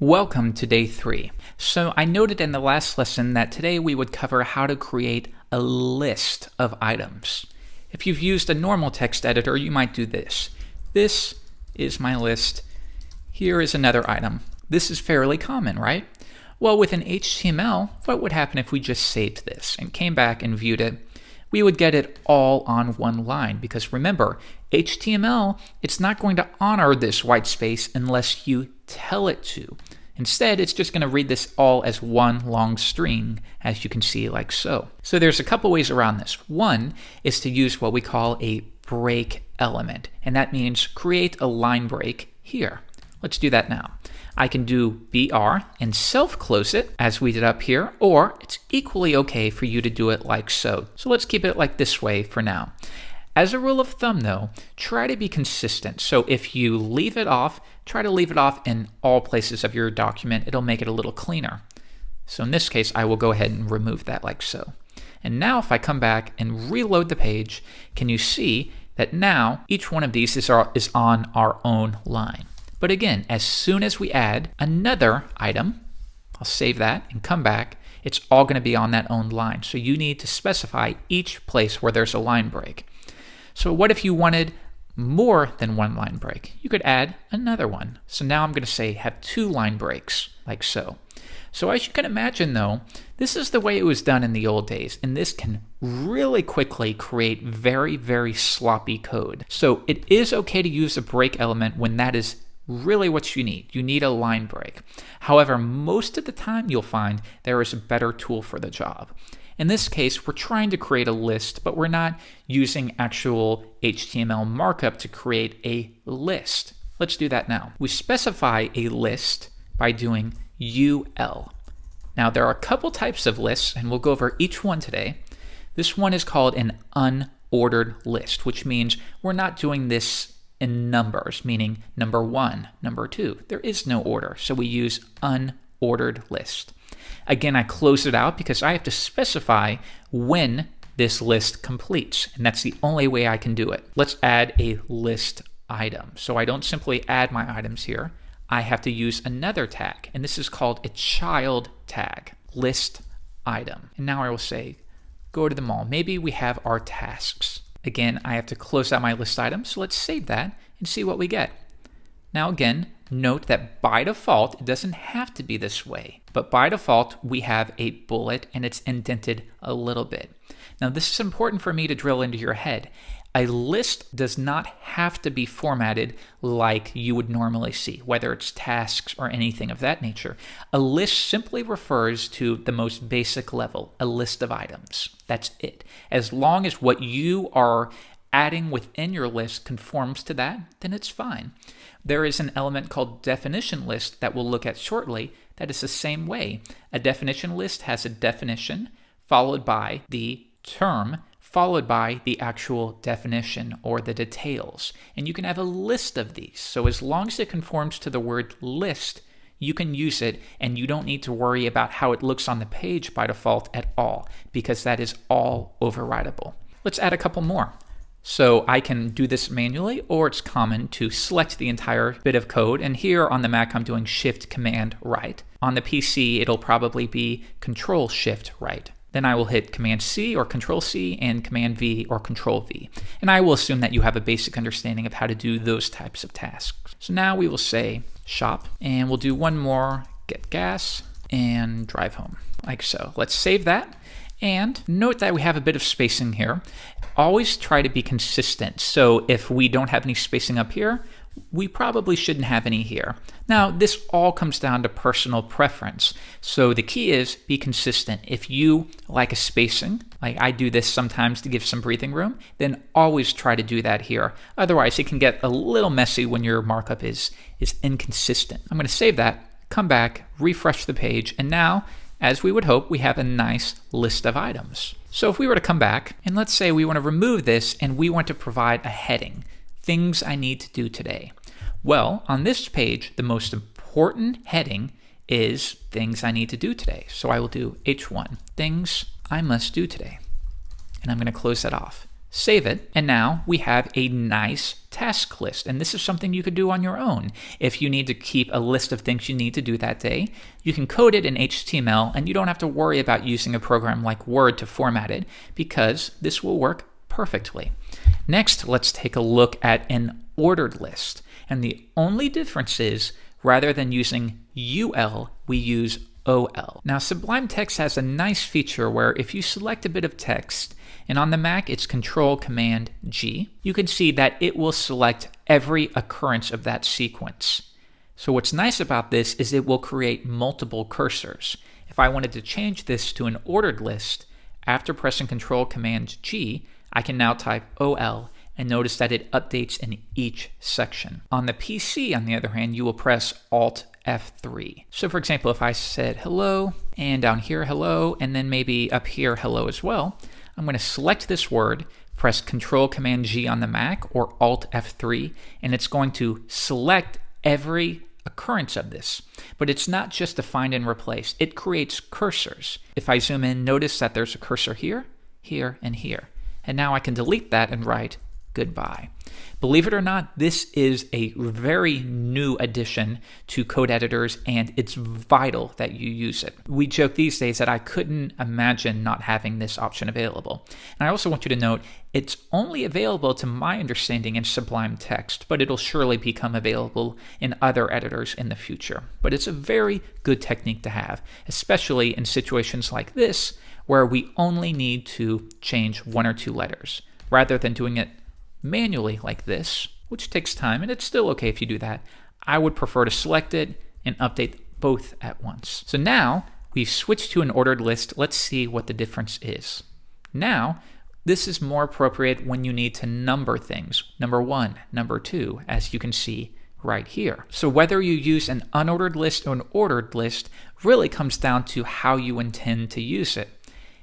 Welcome to day 3. So I noted in the last lesson that today we would cover how to create a list of items. If you've used a normal text editor, you might do this. This is my list. Here is another item. This is fairly common, right? Well, within HTML, what would happen if we just saved this and came back and viewed it? We would get it all on one line because remember, HTML, it's not going to honor this white space unless you tell it to. Instead, it's just going to read this all as one long string, as you can see like so. So there's a couple ways around this. One is to use what we call a break element, and that means create a line break here. Let's do that now. I can do BR and self-close it as we did up here, or it's equally okay for you to do it like so. So let's keep it like this way for now. As a rule of thumb though, try to be consistent. So if you leave it off, try to leave it off in all places of your document. It'll make it a little cleaner. So in this case, I will go ahead and remove that like so. And now if I come back and reload the page, can you see that now each one of these is on our own line? But again, as soon as we add another item, I'll save that and come back, it's all going to be on that own line. So you need to specify each place where there's a line break. So what if you wanted more than one line break? You could add another one. So now I'm going to say have 2 line breaks, like so. So as you can imagine though, this is the way it was done in the old days, and this can really quickly create very, very sloppy code. So it is okay to use a break element when that is really what you need. You need a line break. However, most of the time you'll find there is a better tool for the job. In this case, we're trying to create a list, but we're not using actual HTML markup to create a list. Let's do that now. We specify a list by doing UL. Now, there are a couple types of lists, and we'll go over each one today. This one is called an unordered list, which means we're not doing this in numbers, meaning number 1, number 2. There is no order, so we use unordered list. Again, I close it out because I have to specify when this list completes, and that's the only way I can do it. Let's add a list item. So I don't simply add my items here. I have to use another tag, and this is called a child tag, list item. And now I will say, go to them all. Maybe we have our tasks. Again, I have to close out my list item, so let's save that and see what we get. Now again, note that by default, it doesn't have to be this way, but by default, we have a bullet and it's indented a little bit. Now this is important for me to drill into your head. A list does not have to be formatted like you would normally see, whether it's tasks or anything of that nature. A list simply refers to the most basic level, a list of items. That's it. As long as what you are adding within your list conforms to that, then it's fine. There is an element called definition list that we'll look at shortly that is the same way. A definition list has a definition followed by the term followed by the actual definition or the details. And you can have a list of these. So as long as it conforms to the word list, you can use it and you don't need to worry about how it looks on the page by default at all, because that is all overridable. Let's add a couple more. So I can do this manually, or it's common to select the entire bit of code. And here on the Mac, I'm doing Shift Command Right. On the PC, it'll probably be Control Shift Right. Then I will hit Command C or Control C and Command V or Control V. And I will assume that you have a basic understanding of how to do those types of tasks. So now we will say shop, and we'll do one more, get gas, and drive home, like so. Let's save that. And note that we have a bit of spacing here. Always try to be consistent. So if we don't have any spacing up here, we probably shouldn't have any here. Now, this all comes down to personal preference. So the key is be consistent. If you like a spacing, like I do this sometimes to give some breathing room, then always try to do that here. Otherwise, it can get a little messy when your markup is inconsistent. I'm going to save that, come back, refresh the page, and now, as we would hope, we have a nice list of items. So if we were to come back, and let's say we want to remove this and we want to provide a heading, things I need to do today. Well, on this page, the most important heading is things I need to do today. So I will do H1, things I must do today. And I'm going to close that off. Save it, and now we have a nice task list. And this is something you could do on your own. If you need to keep a list of things you need to do that day, you can code it in HTML, and you don't have to worry about using a program like Word to format it, because this will work perfectly. Next, let's take a look at an ordered list. And the only difference is, rather than using UL, we use OL. Now, Sublime Text has a nice feature where if you select a bit of text, and on the Mac it's Control-Command-G, you can see that it will select every occurrence of that sequence. So what's nice about this is it will create multiple cursors. If I wanted to change this to an ordered list, after pressing Control-Command-G, I can now type OL, and notice that it updates in each section. On the PC, on the other hand, you will press Alt F3. So for example, if I said hello, and down here hello, and then maybe up here hello as well, I'm going to select this word, press Control-Command-G on the Mac or Alt F3, and it's going to select every occurrence of this. But it's not just a find and replace. It creates cursors. If I zoom in, notice that there's a cursor here, here, and here. And now I can delete that and write goodbye. Believe it or not, this is a very new addition to code editors, and it's vital that you use it. We joke these days that I couldn't imagine not having this option available. And I also want you to note, it's only available to my understanding in Sublime Text, but it'll surely become available in other editors in the future. But it's a very good technique to have, especially in situations like this, where we only need to change one or two letters, rather than doing it manually like this, which takes time, and it's still okay if you do that. I would prefer to select it and update both at once. So now we've switched to an ordered list. Let's see what the difference is. Now, this is more appropriate when you need to number things. Number 1, number 2, as you can see right here. So whether you use an unordered list or an ordered list really comes down to how you intend to use it.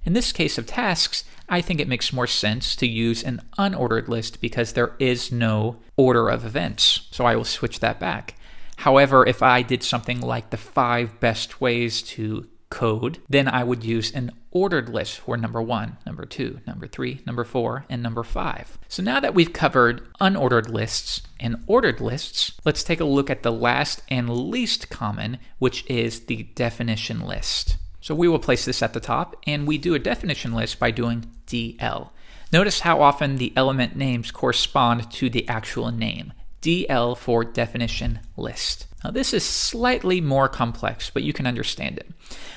In this case of tasks, I think it makes more sense to use an unordered list because there is no order of events. So I will switch that back. However, if I did something like the 5 best ways to code, then I would use an ordered list for number 1, number 2, number 3, number 4, and number 5. So now that we've covered unordered lists and ordered lists, let's take a look at the last and least common, which is the definition list. So we will place this at the top, and we do a definition list by doing DL. Notice how often the element names correspond to the actual name. DL for definition list. Now this is slightly more complex, but you can understand it.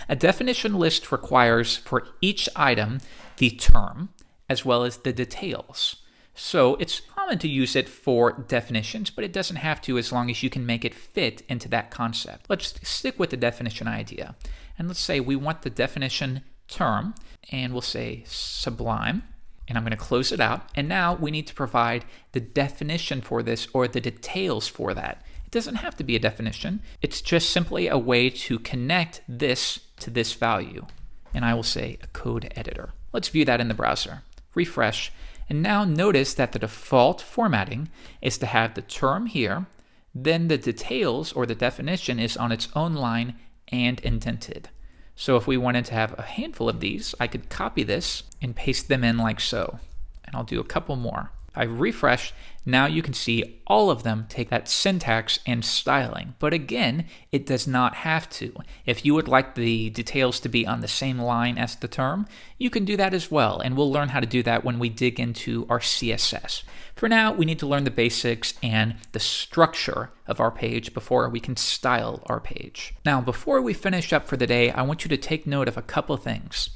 A definition list requires for each item the term as well as the details. So it's common to use it for definitions, but it doesn't have to as long as you can make it fit into that concept. Let's stick with the definition idea. And let's say we want the definition term, and we'll say Sublime, and I'm going to close it out. And now we need to provide the definition for this or the details for that. It doesn't have to be a definition. It's just simply a way to connect this to this value. And I will say a code editor. Let's view that in the browser. Refresh. And now notice that the default formatting is to have the term here, then the details or the definition is on its own line and indented. So if we wanted to have a handful of these, I could copy this and paste them in like so. And I'll do a couple more. I refresh. Now you can see all of them take that syntax and styling. But again, it does not have to. If you would like the details to be on the same line as the term, you can do that as well. And we'll learn how to do that when we dig into our CSS. For now, we need to learn the basics and the structure of our page before we can style our page. Now, before we finish up for the day, I want you to take note of a couple things.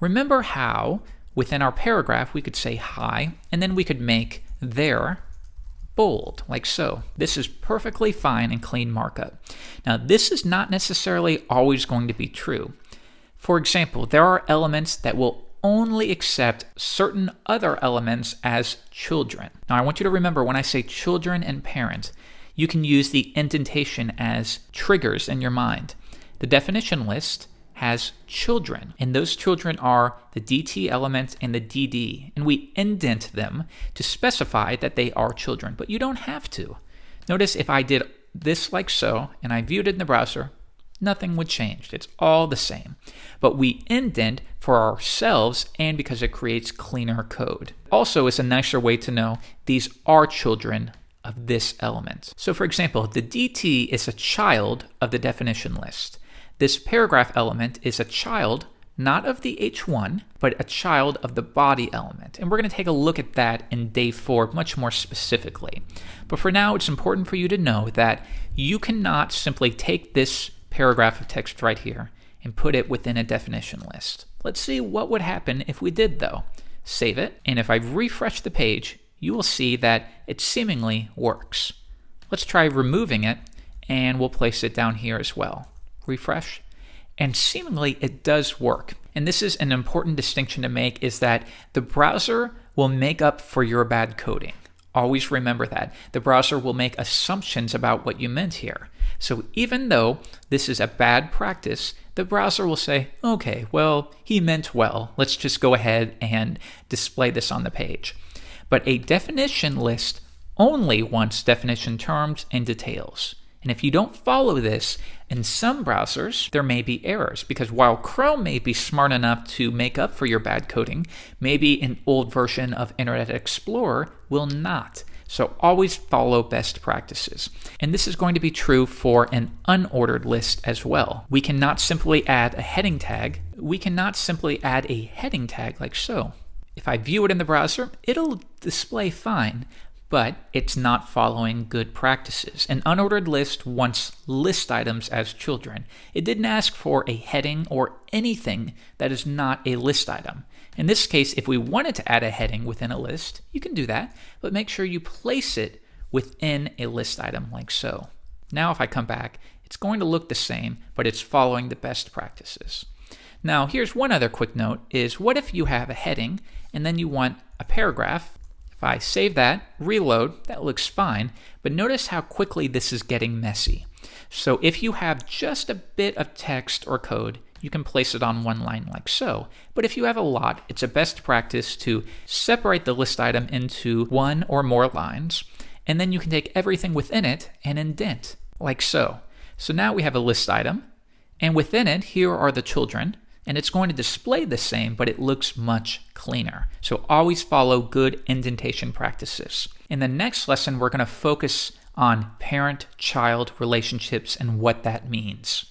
Remember how within our paragraph, we could say hi, and then we could make there bold, like so. This is perfectly fine and clean markup. Now, this is not necessarily always going to be true. For example, there are elements that will only accept certain other elements as children. Now, I want you to remember when I say children and parent, you can use the indentation as triggers in your mind. The definition list has children, and those children are the DT element and the DD, and we indent them to specify that they are children, but you don't have to. Notice if I did this like so, and I viewed it in the browser, nothing would change. It's all the same. But we indent for ourselves and because it creates cleaner code. Also, it's a nicer way to know these are children of this element. So for example, the DT is a child of the definition list. This paragraph element is a child not of the H1, but a child of the body element. And we're going to take a look at that in day 4 much more specifically. But for now, it's important for you to know that you cannot simply take this paragraph of text right here and put it within a definition list. Let's see what would happen if we did though. Save it, and if I refresh the page, you will see that it seemingly works. Let's try removing it, and we'll place it down here as well. Refresh. And seemingly it does work. And this is an important distinction to make, is that the browser will make up for your bad coding. Always remember that. The browser will make assumptions about what you meant here. So even though this is a bad practice, the browser will say, okay, well, he meant well. Let's just go ahead and display this on the page. But a definition list only wants definition terms and details. And if you don't follow this, in some browsers, there may be errors, because while Chrome may be smart enough to make up for your bad coding, maybe an old version of Internet Explorer will not. So always follow best practices. And this is going to be true for an unordered list as well. We cannot simply add a heading tag. We cannot simply add a heading tag like so. If I view it in the browser, it'll display fine, but it's not following good practices. An unordered list wants list items as children. It didn't ask for a heading or anything that is not a list item. In this case, if we wanted to add a heading within a list, you can do that, but make sure you place it within a list item like so. Now if I come back, it's going to look the same, but it's following the best practices. Now here's one other quick note, is what if you have a heading and then you want a paragraph? If I save that, reload, that looks fine, but notice how quickly this is getting messy. So if you have just a bit of text or code, you can place it on one line like so. But if you have a lot, it's a best practice to separate the list item into one or more lines, and then you can take everything within it and indent, like so. So now we have a list item, and within it, here are the children, and it's going to display the same, but it looks much cleaner. So always follow good indentation practices. In the next lesson, we're going to focus on parent-child relationships and what that means.